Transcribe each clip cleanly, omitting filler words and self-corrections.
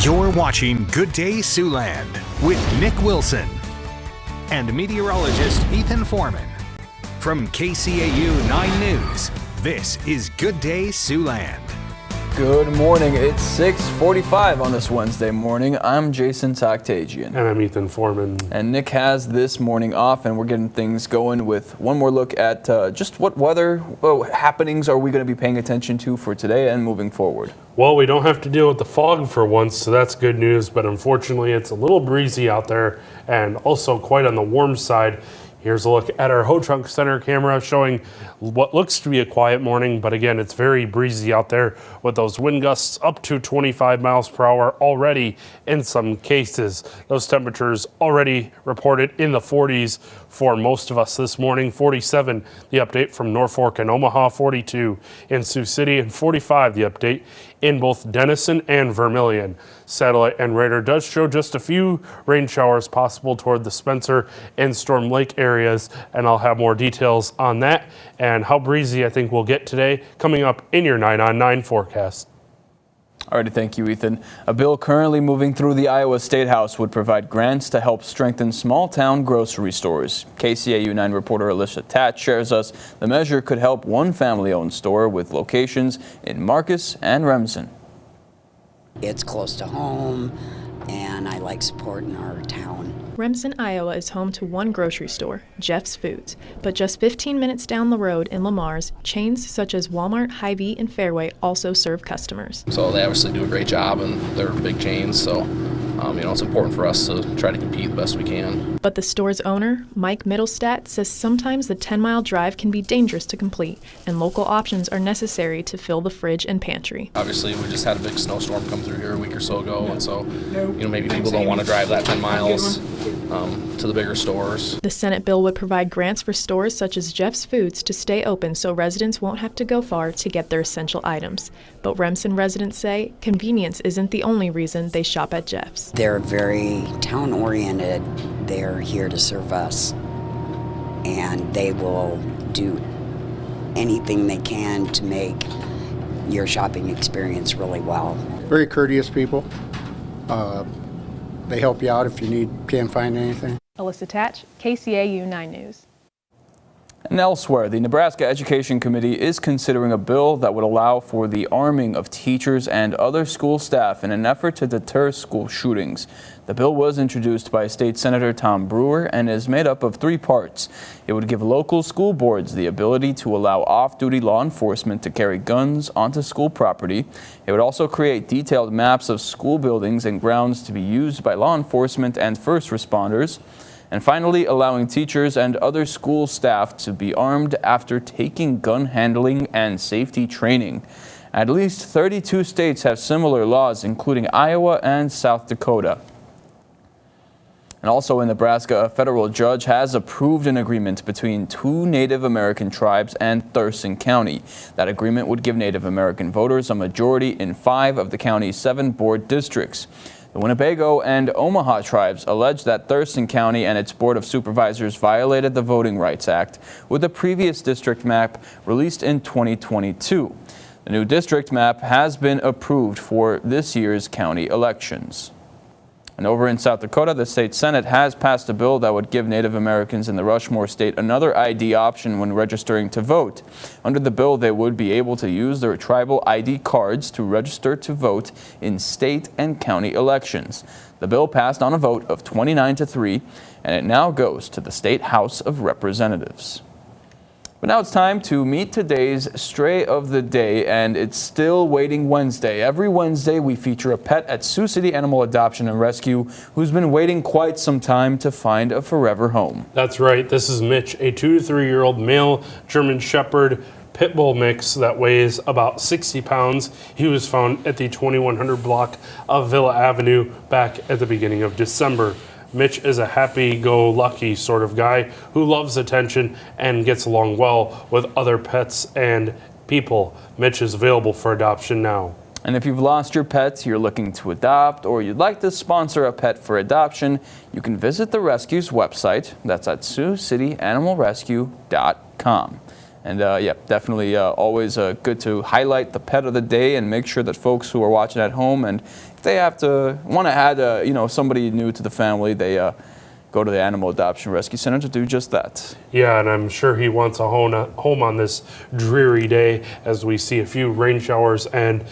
You're watching Good Day Siouxland with Nick Wilson and meteorologist Ethan Foreman. From KCAU 9 News, this is Good Day Siouxland. Good morning. It's 6:45 on this Wednesday morning. I'm Jason Toktagian. And I'm Ethan Foreman. And Nick has this morning off, and we're getting things going with one more look at just what weather happenings are we going to be paying attention to for today and moving forward. Well, we don't have to deal with the fog for once, so that's good news, but unfortunately it's a little breezy out there and also quite on the warm side. Here's a look at our Ho-Trunk Center camera showing what looks to be a quiet morning, but again, it's very breezy out there with those wind gusts up to 25 miles per hour already in some cases. Those temperatures already reported in the 40s for most of us this morning. 47, the update from Norfolk and Omaha, 42 in Sioux City, and 45, the update in both Denison and Vermilion. Satellite and radar does show just a few rain showers possible toward the Spencer and Storm Lake areas, and I'll have more details on that and how breezy I think we'll get today coming up in your 9 on 9 forecast. All right, thank you, Ethan. A bill currently moving through the Iowa State House would provide grants to help strengthen small-town grocery stores. KCAU 9 reporter Alicia Tat shares us the measure could help one family-owned store with locations in Marcus and Remsen. It's close to home, and I like supporting our town. Remsen, Iowa is home to one grocery store, Jeff's Foods, but just 15 minutes down the road in Lamar's, chains such as Walmart, Hy-Vee, and Fairway also serve customers. So they obviously do a great job, and they're big chains, so it's important for us to try to compete the best we can. But the store's owner, Mike Middlestat, says sometimes the 10-mile drive can be dangerous to complete, and local options are necessary to fill the fridge and pantry. Obviously, we just had a big snowstorm come through here a week or so ago, and so maybe people don't want to drive that 10 miles to the bigger stores. The Senate bill would provide grants for stores such as Jeff's Foods to stay open so residents won't have to go far to get their essential items. But Remsen residents say convenience isn't the only reason they shop at Jeff's. They're very town-oriented. They're here to serve us, and they will do anything they can to make your shopping experience really well. Very courteous people. They help you out if you can't find anything. Alyssa Tatch, KCAU 9 News. And elsewhere, the Nebraska Education Committee is considering a bill that would allow for the arming of teachers and other school staff in an effort to deter school shootings. The bill was introduced by State Senator Tom Brewer and is made up of 3 parts. It would give local school boards the ability to allow off-duty law enforcement to carry guns onto school property. It would also create detailed maps of school buildings and grounds to be used by law enforcement and first responders. And finally, allowing teachers and other school staff to be armed after taking gun handling and safety training. At least 32 states have similar laws, including Iowa and South Dakota. And also in Nebraska, a federal judge has approved an agreement between 2 Native American tribes and Thurston County. That agreement would give Native American voters a majority in 5 of the county's 7 board districts. The Winnebago and Omaha tribes allege that Thurston County and its Board of Supervisors violated the Voting Rights Act with the previous district map released in 2022. The new district map has been approved for this year's county elections. And over in South Dakota, the state Senate has passed a bill that would give Native Americans in the Rushmore state another ID option when registering to vote. Under the bill, they would be able to use their tribal ID cards to register to vote in state and county elections. The bill passed on a vote of 29-3, and it now goes to the State House of Representatives. But now it's time to meet today's Stray of the Day, and it's Still Waiting Wednesday. Every Wednesday, we feature a pet at Sioux City Animal Adoption and Rescue who's been waiting quite some time to find a forever home. That's right. This is Mitch, a 2 to 3 year old male German Shepherd pit bull mix that weighs about 60 pounds. He was found at the 2100 block of Villa Avenue back at the beginning of December. Mitch is a happy-go-lucky sort of guy who loves attention and gets along well with other pets and people. Mitch is available for adoption now. And if you've lost your pet, you're looking to adopt, or you'd like to sponsor a pet for adoption, you can visit the rescue's website. That's at SiouxCityAnimalRescue.com. And definitely always good to highlight the pet of the day and make sure that folks who are watching at home, and if they want to add somebody new to the family, they go to the Animal Adoption Rescue Center to do just that. Yeah, and I'm sure he wants a home on this dreary day as we see a few rain showers, and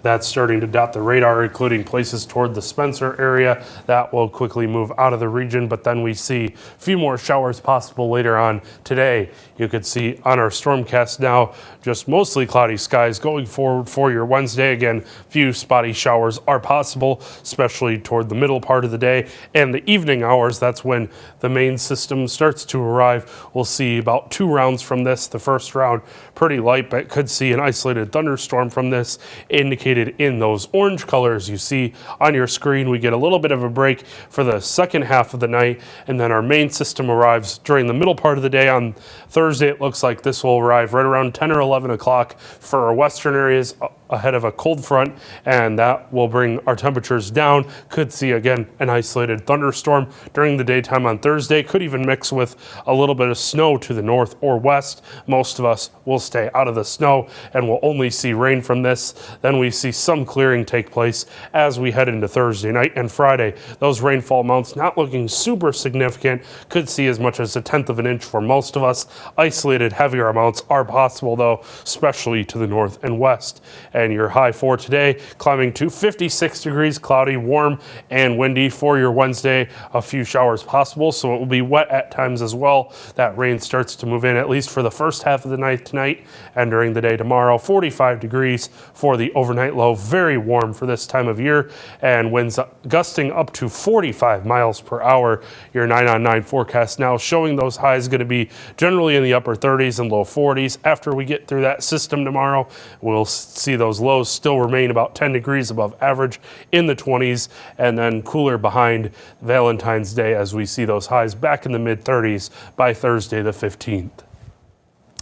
that's starting to dot the radar, including places toward the Spencer area. That will quickly move out of the region, but then we see a few more showers possible later on today. You could see on our Stormcast now just mostly cloudy skies going forward for your Wednesday. Again, few spotty showers are possible, especially toward the middle part of the day and the evening hours. That's when the main system starts to arrive. We'll see about 2 rounds from this. The first round pretty light, but could see an isolated thunderstorm from this, indicated in those orange colors you see on your screen. We get a little bit of a break for the second half of the night, and then our main system arrives during the middle part of the day. On Thursday, it looks like this will arrive right around 10 or 11 o'clock for our western areas ahead of a cold front, and that will bring our temperatures down. Could see again an isolated thunderstorm during the daytime on Thursday. Could even mix with a little bit of snow to the north or west. Most of us will stay out of the snow and will only see rain from this. Then we see some clearing take place as we head into Thursday night and Friday. Those rainfall amounts not looking super significant. Could see as much as 1/10 of an inch for most of us. Isolated heavier amounts are possible though, especially to the north and west. And your high for today climbing to 56 degrees, cloudy, warm, and windy for your Wednesday. A few showers possible, so it will be wet at times as well. That rain starts to move in at least for the first half of the night tonight and during the day tomorrow. 45 degrees for the overnight low, very warm for this time of year, and winds gusting up to 45 miles per hour. Your 9-on-9 forecast now showing those highs going to be generally in the upper 30s and low 40s. After we get through that system tomorrow, we'll see those lows still remain about 10 degrees above average in the 20s, and then cooler behind Valentine's Day as we see those highs back in the mid-30s by Thursday the 15th.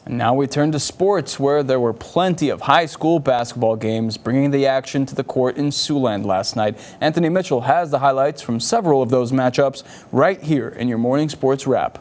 And now we turn to sports, where there were plenty of high school basketball games bringing the action to the court in Siouxland last night. Anthony Mitchell has the highlights from several of those matchups right here in your morning sports wrap.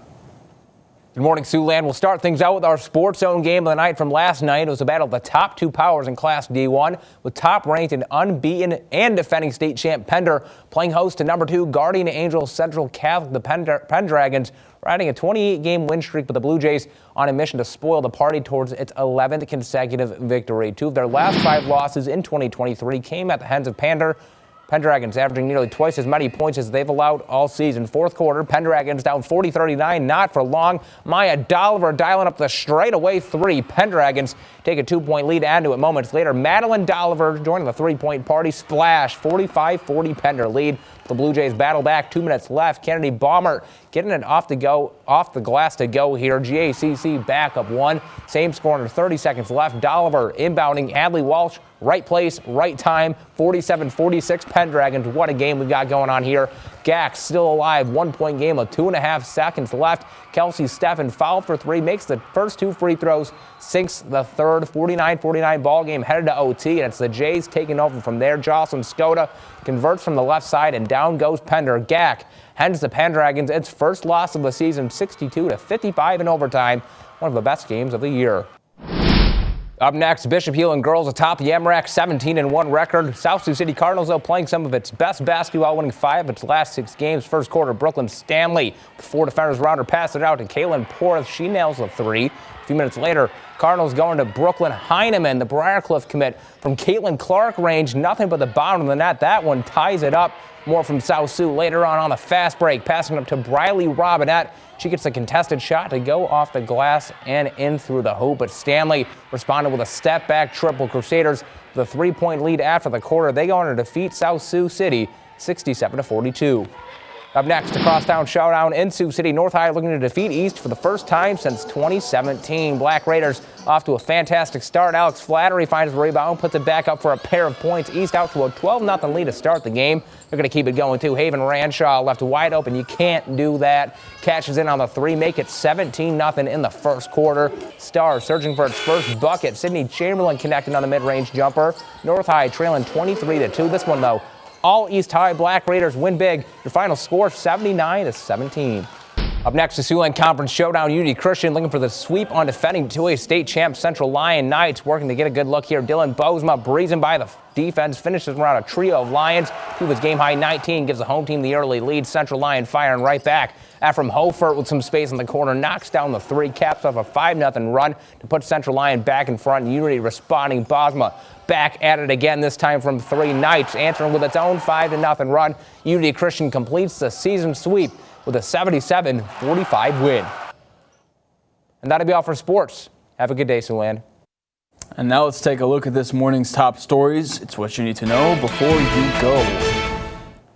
Good morning, Siouxland. We'll start things out with our Sports Zone game of the night from last night. It was a battle of the top 2 powers in Class D1, with top-ranked and unbeaten and defending state champ Pender playing host to number 2 Guardian Angels Central Catholic. The Pendragons riding a 28-game win streak, but the Blue Jays on a mission to spoil the party towards its 11th consecutive victory. 2 of their last 5 losses in 2023 came at the hands of Pendragons averaging nearly twice as many points as they've allowed all season. Fourth quarter, Pendragons down 40-39, not for long. Maya Dolliver dialing up the straightaway 3. Pendragons take a 2-point lead into it moments later. Madeline Dolliver joining the 3-point party. Splash, 45-40 Pender lead. The Blue Jays battle back, 2 minutes left. Kennedy Baumert getting it off the glass to go here. GACC back up 1. Same score under 30 seconds left. Dolliver inbounding. Adley Walsh, right place, right time. 47-46 Pendragons. What a game we got going on here. Gax still alive. 1-point game with 2.5 seconds left. Kelsey Steffen fouled for 3, makes the first 2 free throws, sinks the third. 49-49 ball game headed to OT, and it's the Jays taking over from there. Jocelyn Skoda converts from the left side, and down goes Pender. Gack hands the Pendragons its first loss of the season, 62-55 in overtime. One of the best games of the year. Up next, Bishop Heelan girls atop the MRAC 17-1 record. South Sioux City Cardinals, though, playing some of its best basketball, winning 5 of its last 6 games. First quarter, Brooklyn Stanley, 4 defenders around her, pass it out to Kaylin Porth. She nails the 3. A few minutes later, Cardinals going to Brooklyn Heineman, the Briarcliff commit, from Caitlin Clark range. Nothing but the bottom of the net. That one ties it up. More from South Sioux later on the fast break, passing up to Briley Robinette. She gets a contested shot to go off the glass and in through the hoop, but Stanley responded with a step-back triple. Crusaders with a 3-point lead after the quarter. They go on to defeat South Sioux City 67-42. Up next, a crosstown showdown in Sioux City. North High looking to defeat East for the first time since 2017. Black Raiders off to a fantastic start. Alex Flattery finds the rebound, puts it back up for a pair of points. East out to a 12-0 lead to start the game. They're going to keep it going, too. Haven Ranshaw left wide open. You can't do that. Catches in on the 3, make it 17-0 in the first quarter. Stars searching for its first bucket. Sydney Chamberlain connecting on the mid-range jumper. North High trailing 23-2. This one, though, all East High. Black Raiders win big. Your final score, 79-17. Up next, the Siouxland Conference Showdown. Unity Christian looking for the sweep on defending 2A state champ Central Lyon Knights. Working to get a good look here. Dylan Bozema breezing by the defense. Finishes around a trio of Lions. He was game high 19. Gives the home team the early lead. Central Lyon firing right back. Ephraim Hofert with some space in the corner. Knocks down the three. Caps off a 5-0 run to put Central Lyon back in front. Unity responding. Bozema back at it again, this time from 3. Knights answering with its own 5-0 run. Unity Christian completes the season sweep with a 77-45 win. And that'll be all for sports. Have a good day, Siouxland. And now let's take a look at this morning's top stories. It's what you need to know before you go.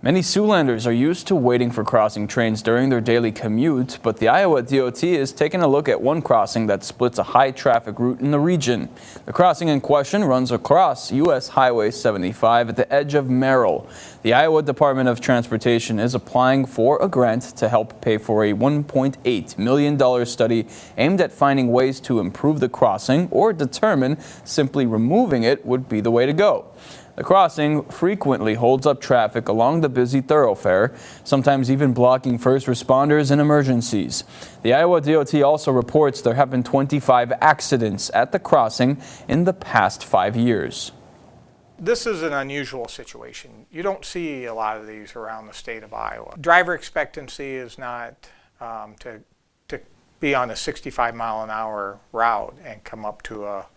Many Siouxlanders are used to waiting for crossing trains during their daily commute, but the Iowa DOT is taking a look at one crossing that splits a high-traffic route in the region. The crossing in question runs across U.S. Highway 75 at the edge of Merrill. The Iowa Department of Transportation is applying for a grant to help pay for a $1.8 million study aimed at finding ways to improve the crossing or determine simply removing it would be the way to go. The crossing frequently holds up traffic along the busy thoroughfare, sometimes even blocking first responders in emergencies. The Iowa DOT also reports there have been 25 accidents at the crossing in the past 5 years. This is an unusual situation. You don't see a lot of these around the state of Iowa. Driver expectancy is not to be on a 65-mile-an-hour route and come up to a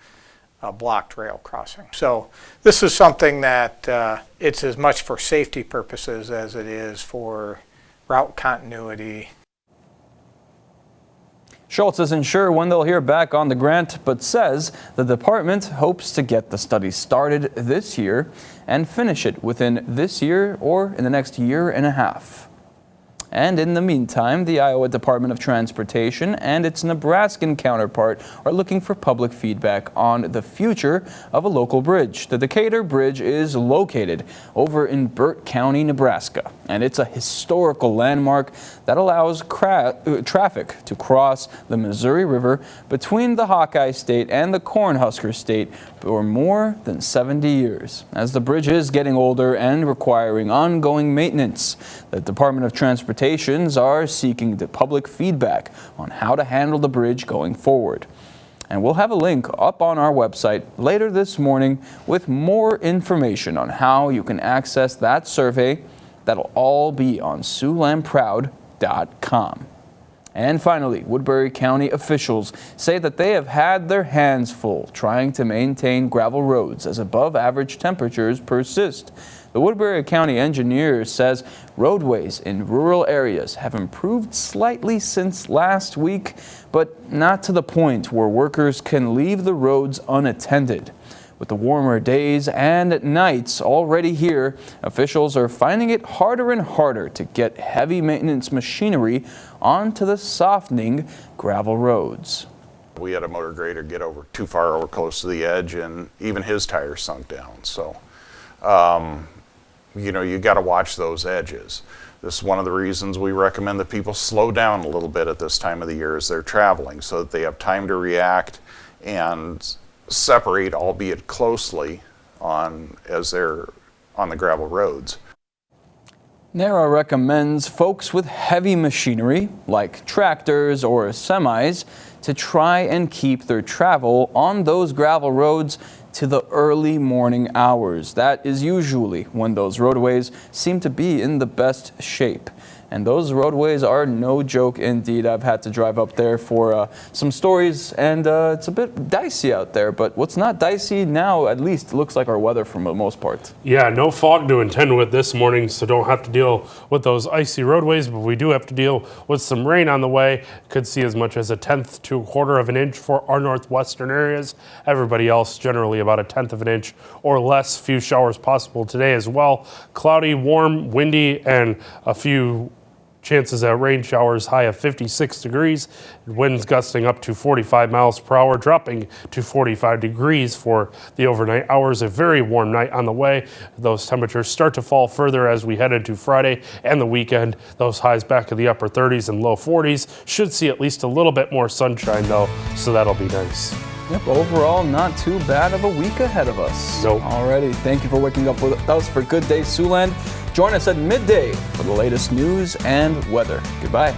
blocked rail crossing. So this is something that it's as much for safety purposes as it is for route continuity. Schultz isn't sure when they'll hear back on the grant, but says the department hopes to get the study started this year and finish it within this year or in the next year and a half. And in the meantime, the Iowa Department of Transportation and its Nebraskan counterpart are looking for public feedback on the future of a local bridge. The Decatur Bridge is located over in Burt County, Nebraska, and it's a historical landmark that allows traffic to cross the Missouri River between the Hawkeye State and the Cornhusker State for more than 70 years. As the bridge is getting older and requiring ongoing maintenance, the Department of Transportation are seeking the public feedback on how to handle the bridge going forward. And we'll have a link up on our website later this morning with more information on how you can access that survey. That'll all be on SiouxlandProud.com. And finally, Woodbury County officials say that they have had their hands full trying to maintain gravel roads as above average temperatures persist. The Woodbury County engineer says roadways in rural areas have improved slightly since last week, but not to the point where workers can leave the roads unattended. With the warmer days and nights already here, officials are finding it harder and harder to get heavy maintenance machinery onto the softening gravel roads. We had a motor grader get over too far over close to the edge, and even his tires sunk down. So, you know, you got to watch those edges. This is one of the reasons we recommend that people slow down a little bit at this time of the year as they're traveling, so that they have time to react and separate, albeit closely, as they're on the gravel roads. NARA recommends folks with heavy machinery, like tractors or semis, to try and keep their travel on those gravel roads to the early morning hours. That is usually when those roadways seem to be in the best shape. And those roadways are no joke indeed. I've had to drive up there for some stories, and it's a bit dicey out there. But what's not dicey now, at least, looks like our weather for the most part. Yeah, no fog to contend with this morning, so don't have to deal with those icy roadways, but we do have to deal with some rain on the way. Could see as much as 1/10 to 1/4 of an inch for our northwestern areas. Everybody else generally about 1/10 of an inch or less. Few showers possible today as well. Cloudy, warm, windy, and a few chances at rain showers, high of 56 degrees. Winds gusting up to 45 miles per hour, dropping to 45 degrees for the overnight hours. A very warm night on the way. Those temperatures start to fall further as we head into Friday and the weekend. Those highs back in the upper 30s and low 40s. Should see at least a little bit more sunshine though, so that'll be nice. Yep, overall, not too bad of a week ahead of us. Nope. Alrighty, thank you for waking up with us for Good Day Siouxland. Join us at midday for the latest news and weather. Goodbye.